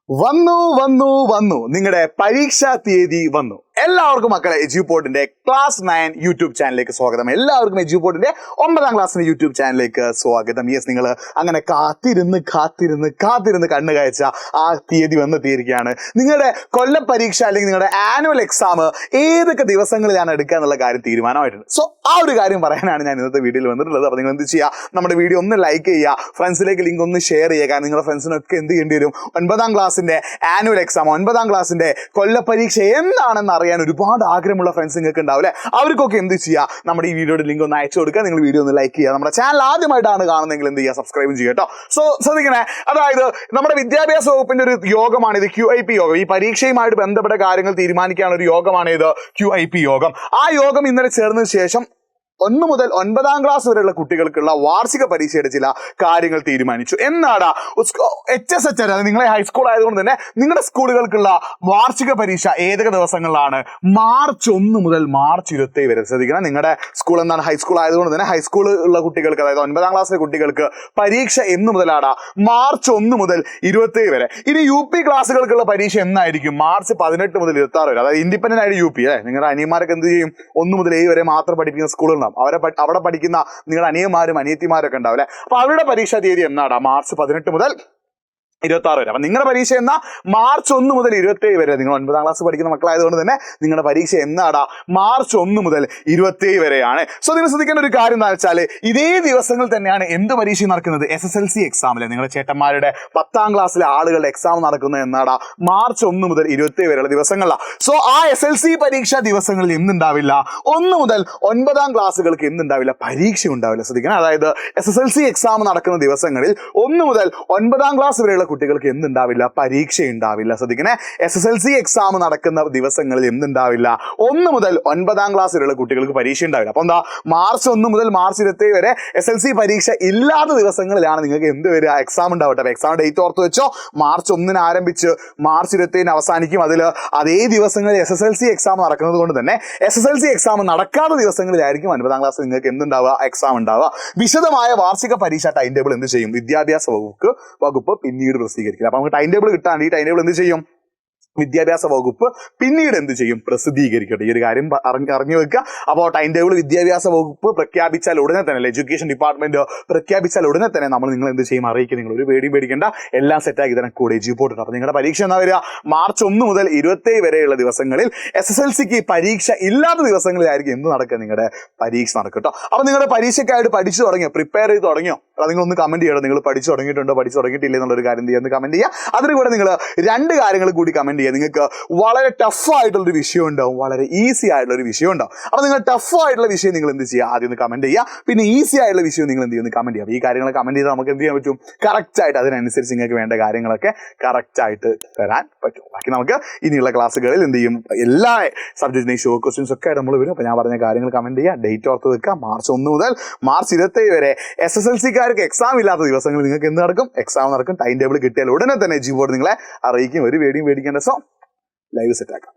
വന്നു വന്നു വന്നു നിങ്ങളുടെ പരീക്ഷാ തീയതി വന്നു. എല്ലാവർക്കും മക്കളെ എജ്യൂപോർട്ടിന്റെ ക്ലാസ് 9 യൂട്യൂബ് ചാനലിലേക്ക് സ്വാഗതം. എല്ലാവർക്കും എജ്യൂപോർട്ടിന്റെ 9ാം ക്ലാസ്സിന്റെ യൂട്യൂബ് ചാനലിലേക്ക് സ്വാഗതം. യെസ്, നിങ്ങൾ അങ്ങനെ കാത്തിരുന്ന് കണ്ണു കാഴ്ച ആ തീയതി വന്നെത്തിയിരിക്കുകയാണ്. നിങ്ങളുടെ കൊല്ല പരീക്ഷ അല്ലെങ്കിൽ നിങ്ങളുടെ ആനുവൽ എക്സാം ഏതൊക്കെ ദിവസങ്ങളിലാണ് എടുക്കുക എന്നുള്ള കാര്യം തീരുമാനമായിട്ടുണ്ട്. സോ ആ ഒരു കാര്യം പറയാനാണ് ഞാൻ ഇന്നത്തെ വീഡിയോയിൽ വന്നിട്ടുള്ളത്. അപ്പോൾ നിങ്ങൾ എന്ത് ചെയ്യുക, നമ്മുടെ വീഡിയോ ഒന്ന് ലൈക്ക് ചെയ്യുക, ഫ്രണ്ട്സിലേക്ക് ലിങ്ക് ഒന്ന് ഷെയർ ചെയ്യുക. കാരണം നിങ്ങളുടെ ഫ്രണ്ട്സിനൊക്കെ എന്ത് ചെയ്യേണ്ടി വരും, 9ാം ക്ലാസ്സിന്റെ ആനുവൽ എക്സാം, 9ാം ക്ലാസ്സിന്റെ കൊല്ല പരീക്ഷ എന്താണെന്ന് അറിയാൻ ഒരുപാട് ആഗ്രഹമുള്ള ഫ്രണ്ട്സ് നിങ്ങൾക്ക് ഉണ്ടാവില്ലേ. അവർക്കൊക്കെ എന്ത് ചെയ്യുക, നമ്മുടെ ഈ വീഡിയോയുടെ ലിങ്ക് ഒന്ന് അയച്ചു കൊടുക്കുക. നിങ്ങൾ വീഡിയോ ഒന്ന് ലൈക്ക് ചെയ്യുക. നമ്മുടെ ചാനൽ ആദ്യമായിട്ടാണ് കാണുന്നതെങ്കിൽ എന്ത് ചെയ്യുക, സബ്സ്ക്രൈബ് ചെയ്യുക കേട്ടോ. സോ ശ്രദ്ധിക്കണേ, അതായത് നമ്മുടെ വിദ്യാഭ്യാസ വകുപ്പിന്റെ ഒരു യോഗമാണ് ഇത്, QIP യോഗം. ഈ പരീക്ഷയുമായിട്ട് ബന്ധപ്പെട്ട കാര്യങ്ങൾ തീരുമാനിക്കാനുള്ള ഒരു യോഗമാണ് ഇത്, QIP യോഗം. ആ യോഗം ഇന്നലെ ചേർന്നതിന് ശേഷം 1 മുതൽ 9ാം ക്ലാസ് വരെയുള്ള കുട്ടികൾക്കുള്ള വാർഷിക പരീക്ഷയുടെ ചില കാര്യങ്ങൾ തീരുമാനിച്ചു. എന്നാടാ HSH, അതായത് നിങ്ങളെ ഹൈസ്കൂൾ ആയതുകൊണ്ട് തന്നെ നിങ്ങളുടെ സ്കൂളുകൾക്കുള്ള വാർഷിക പരീക്ഷ ഏതൊക്കെ ദിവസങ്ങളിലാണ്? മാർച്ച് 1 മുതൽ മാർച്ച് 27 വരെ. ശ്രദ്ധിക്കണം, നിങ്ങളുടെ സ്കൂൾ എന്താണ്, ഹൈസ്കൂൾ ആയതുകൊണ്ട് തന്നെ ഹൈസ്കൂൾ ഉള്ള കുട്ടികൾക്ക്, അതായത് 9ാം ക്ലാസ്സിലെ കുട്ടികൾക്ക് പരീക്ഷ എന്ന് മുതലാടാ? മാർച്ച് 1 മുതൽ 27 വരെ. ഇനി UP ക്ലാസ്സുകൾക്കുള്ള പരീക്ഷ എന്നായിരിക്കും? മാർച്ച് 18 മുതൽ 26 വരെ. അതായത് ഇൻഡിപെൻഡന്റ് ആയിട്ട് UP അല്ലെ, നിങ്ങളുടെ അനിയന്മാരൊക്കെ എന്ത് ചെയ്യും, 1 മുതൽ 7 വരെ മാത്രം പഠിപ്പിക്കുന്ന സ്കൂളുകൾ, അവിടെ പഠിക്കുന്ന നിങ്ങളുടെ അനിയന്മാരും അനിയത്തിമാരൊക്കെ ഉണ്ടാവില്ലേ. അപ്പൊ അവരുടെ പരീക്ഷാ തീയതി എന്നാടാ? മാർച്ച് 18 മുതൽ 26 വരെ. അപ്പൊ നിങ്ങളുടെ പരീക്ഷ എന്നാ? മാർച്ച് 1 മുതൽ 27 വരെ. നിങ്ങൾ 9ാം ക്ലാസ് പഠിക്കുന്ന മക്കളായതുകൊണ്ട് തന്നെ നിങ്ങളുടെ പരീക്ഷ എന്നാടാ? മാർച്ച് 1 മുതൽ 27 വരെയാണ്. സോ നിങ്ങൾ ശ്രദ്ധിക്കേണ്ട ഒരു കാര്യം എന്താ വെച്ചാൽ, ഇതേ ദിവസങ്ങൾ തന്നെയാണ് എന്ത് പരീക്ഷ നടക്കുന്നത്? SSLC എക്സാമിലെ നിങ്ങളുടെ ചേട്ടന്മാരുടെ 10ാം ക്ലാസ്സിലെ ആളുകളുടെ എക്സാം നടക്കുന്നത് എന്നാടാ? മാർച്ച് 1 മുതൽ 27 വരെയുള്ള ദിവസങ്ങളിലാണ്. സോ ആ SLC പരീക്ഷാ ദിവസങ്ങളിൽ എന്തുണ്ടാവില്ല? 1 മുതൽ 9ാം ക്ലാസ്സുകൾക്ക് എന്തുണ്ടാവില്ല? പരീക്ഷ ഉണ്ടാവില്ല. ശ്രദ്ധിക്കണം, അതായത് SSLC എക്സാം നടക്കുന്ന ദിവസങ്ങളിൽ 1 മുതൽ 9ാം ക്ലാസ് വരെയുള്ള കുട്ടികൾക്ക് എന്തുണ്ടാവില്ല? പരീക്ഷ ഉണ്ടാവില്ല. ശ്രദ്ധിക്കണേ, SSLC എക്സാം നടക്കുന്ന ദിവസങ്ങളിൽ എന്തുണ്ടാവില്ല? 1 മുതൽ 9ാം ക്ലാസ് വരെയുള്ള കുട്ടികൾക്ക് പരീക്ഷ ഉണ്ടാവില്ല. അപ്പൊ എന്താ, മാർച്ച് 1 മുതൽ മാർച്ച് 27 വരെ SSLC പരീക്ഷ ഇല്ലാത്ത ദിവസങ്ങളിലാണ് നിങ്ങൾക്ക് എന്ത് വരിക? എക്സാം ഉണ്ടാവട്ടെ. അപ്പൊ എക്സാം ഡേറ്റ് ഓർത്ത് വെച്ചോ, മാർച്ച് 1 ആരംഭിച്ച് മാർച്ച് 27 അവസാനിക്കും. അതിൽ അതേ ദിവസങ്ങളിൽ SSLC എക്സാം നടക്കുന്നത് കൊണ്ട് തന്നെ SSLC എക്സാം നടക്കാത്ത ദിവസങ്ങളിലായിരിക്കും 9ാം ക്ലാസ് നിങ്ങൾക്ക് എന്തുണ്ടാവുക? എക്സാം ഉണ്ടാവുക. വിശദമായ വാർഷിക പരീക്ഷ ടൈം ടേബിൾ എന്ത് ചെയ്യും? വിദ്യാഭ്യാസ വകുപ്പ് പിന്നീട് പ്രസിദ്ധീകരിക്കില്ല. അപ്പൊ നമുക്ക് ടൈം ടേബിൾ കിട്ടാൻ ഈ ടൈം ടേബിൾ എന്ത് ചെയ്യും? വിദ്യാഭ്യാസ വകുപ്പ് പിന്നീട് എന്ത് ചെയ്യും? പ്രസിദ്ധീകരിക്കട്ടെ. ഈ ഒരു കാര്യം അറിഞ്ഞു വെക്കുക. അപ്പോൾ ടൈം ടേബിൾ വിദ്യാഭ്യാസ വകുപ്പ് പ്രഖ്യാപിച്ചാൽ ഉടനെ തന്നെ, എഡ്യൂക്കേഷൻ ഡിപ്പാർട്ട്മെന്റ് പ്രഖ്യാപിച്ചാൽ ഉടനെ തന്നെ നിങ്ങൾ എന്ത് ചെയ്യും? അറിയിക്കും. നിങ്ങൾ ഒരു പേടിയും പേടിക്കേണ്ട, എല്ലാം സെറ്റാക്കി തന്നെ കൂടെ എജ്യൂപോർട്ട്. അപ്പോൾ നിങ്ങളുടെ പരീക്ഷ എന്നാ വരിക? മാർച്ച് 1 മുതൽ 27 വരെയുള്ള ദിവസങ്ങളിൽ. SSLCക്ക് പരീക്ഷ ഇല്ലാത്ത ദിവസങ്ങളിലായിരിക്കും എന്ത് നടക്കുക? നിങ്ങളുടെ പരീക്ഷ നടക്കും കേട്ടോ. അപ്പോൾ നിങ്ങളുടെ പരീക്ഷയ്ക്കായിട്ട് പഠിച്ചു തുടങ്ങിയോ? പ്രിപ്പയർ ചെയ്ത് തുടങ്ങിയോ? അത് നിങ്ങളൊന്ന് കമന്റ് ചെയ്യണം. നിങ്ങൾ പഠിച്ചു തുടങ്ങിയിട്ടുണ്ടോ, പഠിച്ചു തുടങ്ങിയിട്ടില്ല എന്നുള്ളൊരു കാര്യം ചെയ്യാൻ കമന്റ് ചെയ്യുക. അതിന് കൂടെ നിങ്ങൾ 2 കാര്യങ്ങൾ കൂടി കമന്റ് ചെയ്യുക. നിങ്ങൾക്ക് വളരെ ടഫ് ആയിട്ടുള്ളൊരു വിഷയം ഉണ്ടാവും, വളരെ ഈസി ആയിട്ടുള്ള ഒരു വിഷയം ഉണ്ടാവും. അപ്പൊ നിങ്ങൾ ടഫ് ആയിട്ടുള്ള വിഷയം നിങ്ങൾ എന്ത് ചെയ്യുക? ആദ്യം ഒന്ന് കമന്റ് ചെയ്യുക. പിന്നെ ഈസി ആയിട്ടുള്ള വിഷയം നിങ്ങൾ എന്ത് ചെയ്യുന്നു? കമന്റ് ചെയ്യുക. ഈ കാര്യങ്ങൾ കമന്റ് ചെയ്താൽ നമുക്ക് എന്ത് ചെയ്യാൻ പറ്റും? കറക്റ്റ് ആയിട്ട് അതിനനുസരിച്ച് നിങ്ങൾക്ക് വേണ്ട കാര്യങ്ങളൊക്കെ കറക്റ്റ് ആയിട്ട് തരാൻ പറ്റും. ബാക്കി നമുക്ക് ഇനിയുള്ള ക്ലാസ്സുകളിൽ എന്ത് ചെയ്യും? എല്ലാ സബ്ജക്റ്റിനെയും ഷോർട്ട് ക്വസ്റ്റ്യൻസ് ഒക്കെ ആയിട്ട് നമ്മൾ വരും. അപ്പൊ ഞാൻ പറഞ്ഞ കാര്യങ്ങൾ കമന്റ് ചെയ്യുക. ഡേറ്റ് ഓർത്ത് വെക്കുക. മാർച്ച് 1 മുതൽ മാർച്ച് 27 വരെ SSLCക്കാർക്ക് എക്സാം ഇല്ലാത്ത ദിവസങ്ങളിൽ നിങ്ങൾക്ക് എന്ത് നടക്കും? എക്സാം നടക്കും. ടൈം ടേബിൾ കിട്ടിയാൽ ഉടനെ തന്നെ എജ്യൂപോർട്ട് നിങ്ങളെ അറിയിക്കും. ഒരു പേടിയും പേടിക്കേണ്ട. സോ ലൈവ് സെറ്റ് ആക്കാം.